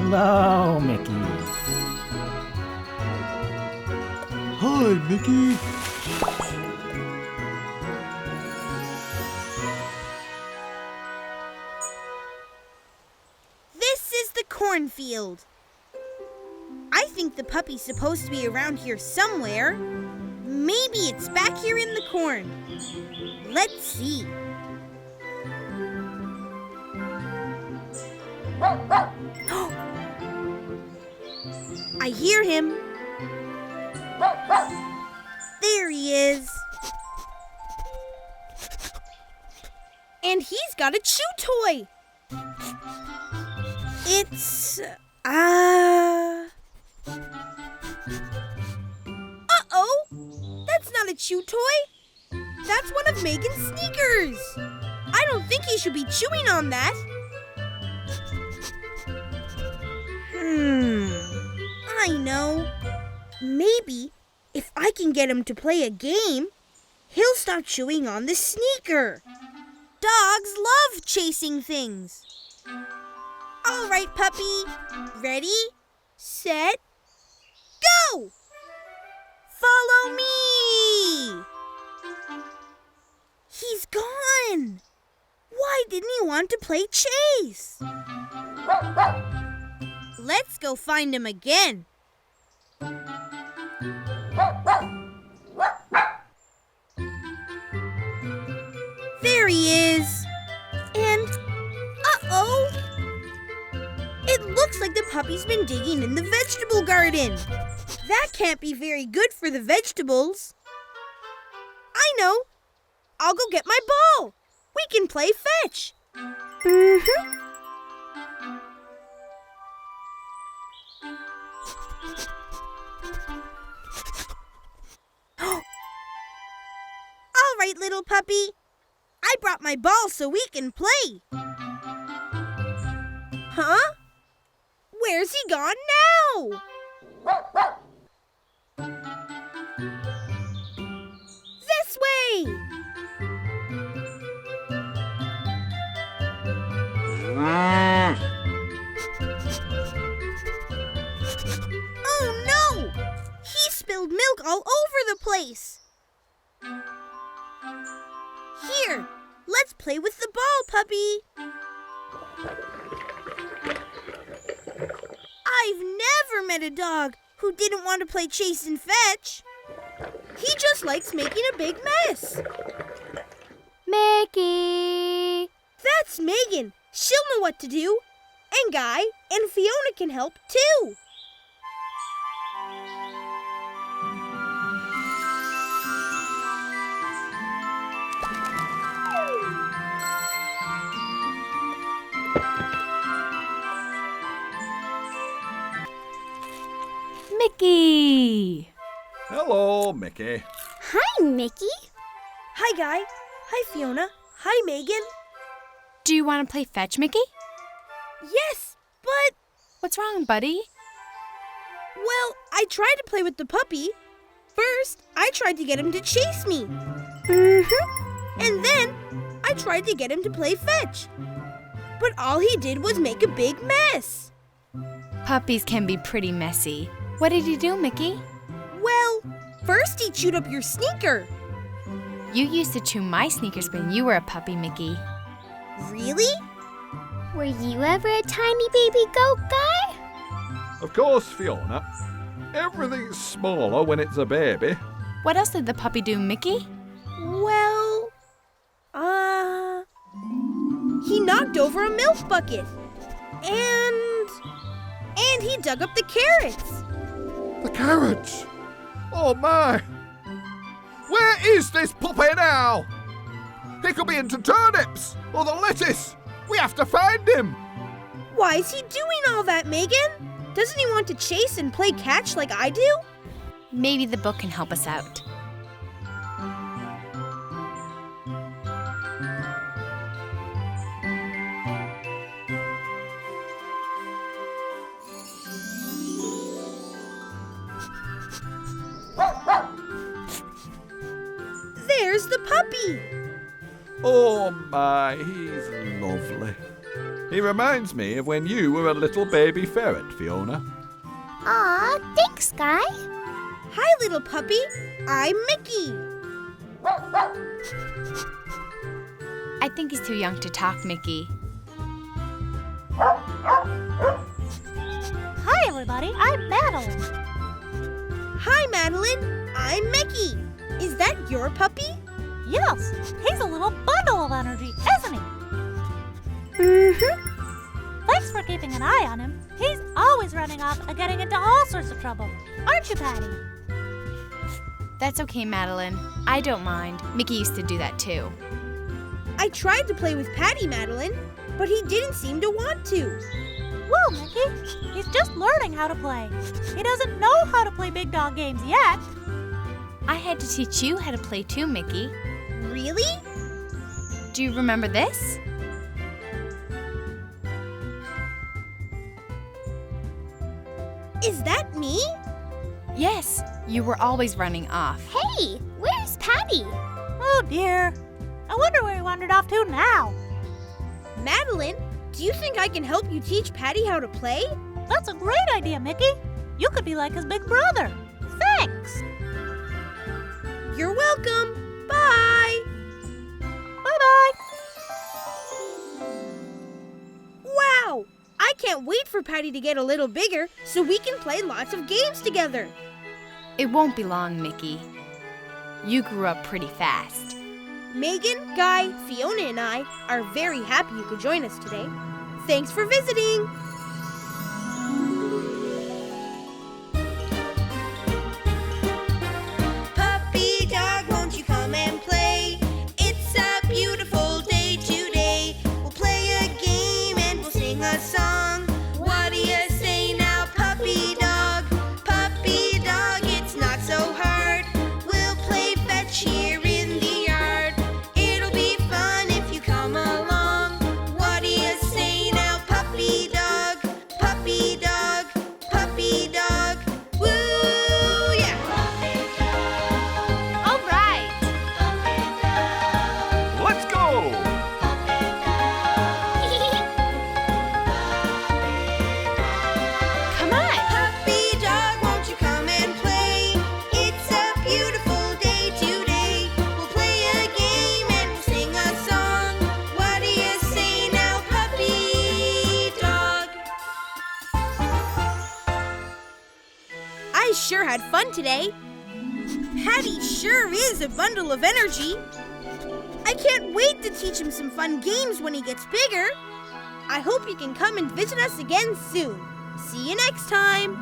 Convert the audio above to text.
Hello, Mickey. Hi, Mickey. This is the cornfield. I think the puppy's supposed to be around here somewhere. Maybe it's back here in the corn. Let's see. I hear him. There he is. And he's got a chew toy. It's, Uh-oh! That's not a chew toy. That's one of Megan's sneakers. I don't think he should be chewing on that. I know. Maybe if I can get him to play a game, he'll stop chewing on the sneaker. Dogs love chasing things. All right, puppy. Ready, set, go! Follow me! He's gone. Why didn't he want to play chase? Let's go find him again. There he is. And, uh-oh. It looks like the puppy's been digging in the vegetable garden. That can't be very good for the vegetables. I know. I'll go get my ball. We can play fetch. All right, little puppy. I brought my ball so we can play. Huh? Where's he gone now? This way! Oh no! He spilled milk all over the place. Here, let's play with the ball, puppy. I've never met a dog who didn't want to play chase and fetch. He just likes making a big mess. Mickey! That's Megan. She'll know what to do. And Guy and Fiona can help too. Mickey! Hello, Mickey. Hi, Mickey. Hi, Guy. Hi, Fiona. Hi, Megan. Do you want to play fetch, Mickey? Yes, but... What's wrong, buddy? Well, I tried to play with the puppy. First, I tried to get him to chase me. And then, I tried to get him to play fetch. But all he did was make a big mess. Puppies can be pretty messy. What did you do, Mickey? Well, first he chewed up your sneaker. You used to chew my sneakers when you were a puppy, Mickey. Really? Were you ever a tiny baby goat, Guy? Of course, Fiona. Everything's smaller when it's a baby. What else did the puppy do, Mickey? Well, he knocked over a milk bucket. And he dug up the carrots. The carrots! Oh my! Where is this puppy now? He could be into turnips or the lettuce. We have to find him. Why is he doing all that, Megan? Doesn't he want to chase and play catch like I do? Maybe the book can help us out. There's the puppy. Oh my, he's lovely. He reminds me of when you were a little baby ferret, Fiona. Aw, thanks, Guy. Hi, little puppy. I'm Mickey. I think he's too young to talk, Mickey. Hi, everybody. I'm Madeline. Hi, Madeline. I'm Mickey. Is that your puppy? Yes, he's a little bundle of energy, isn't he? Mm-hmm. Thanks for keeping an eye on him. He's always running off and getting into all sorts of trouble. Aren't you, Patty? That's okay, Madeline. I don't mind. Mickey used to do that too. I tried to play with Patty, Madeline, but he didn't seem to want to. Well, Mickey, he's just learning how to play. He doesn't know how to play big dog games yet. I had to teach you how to play too, Mickey. Really? Do you remember this? Is that me? Yes, you were always running off. Hey, where's Patty? Oh, dear. I wonder where he wandered off to now. Madeline, do you think I can help you teach Patty how to play? That's a great idea, Mickey. You could be like his big brother. Thanks. You're welcome. Bye. Bye-bye. Wow! I can't wait for Patty to get a little bigger so we can play lots of games together. It won't be long, Mickey. You grew up pretty fast. Megan, Guy, Fiona, and I are very happy you could join us today. Thanks for visiting. Puppy dog, won't you come and play? It's a beautiful day today. We'll play a game and we'll sing a song. What do you say now, puppy dog? Puppy dog, it's not so hard. We'll play fetch here in the yard. It'll be fun if you come along. What do you say now, puppy dog? Puppy dog, puppy dog. Woo, yeah! All right. Let's go! Come on. Puppy dog, won't you come and play? It's a beautiful day today. We'll play a game and we'll sing a song. What do you say now, puppy dog? I sure had fun today. Patty sure is a bundle of energy. I can't wait to teach him some fun games when he gets bigger. I hope you can come and visit us again soon. See you next time.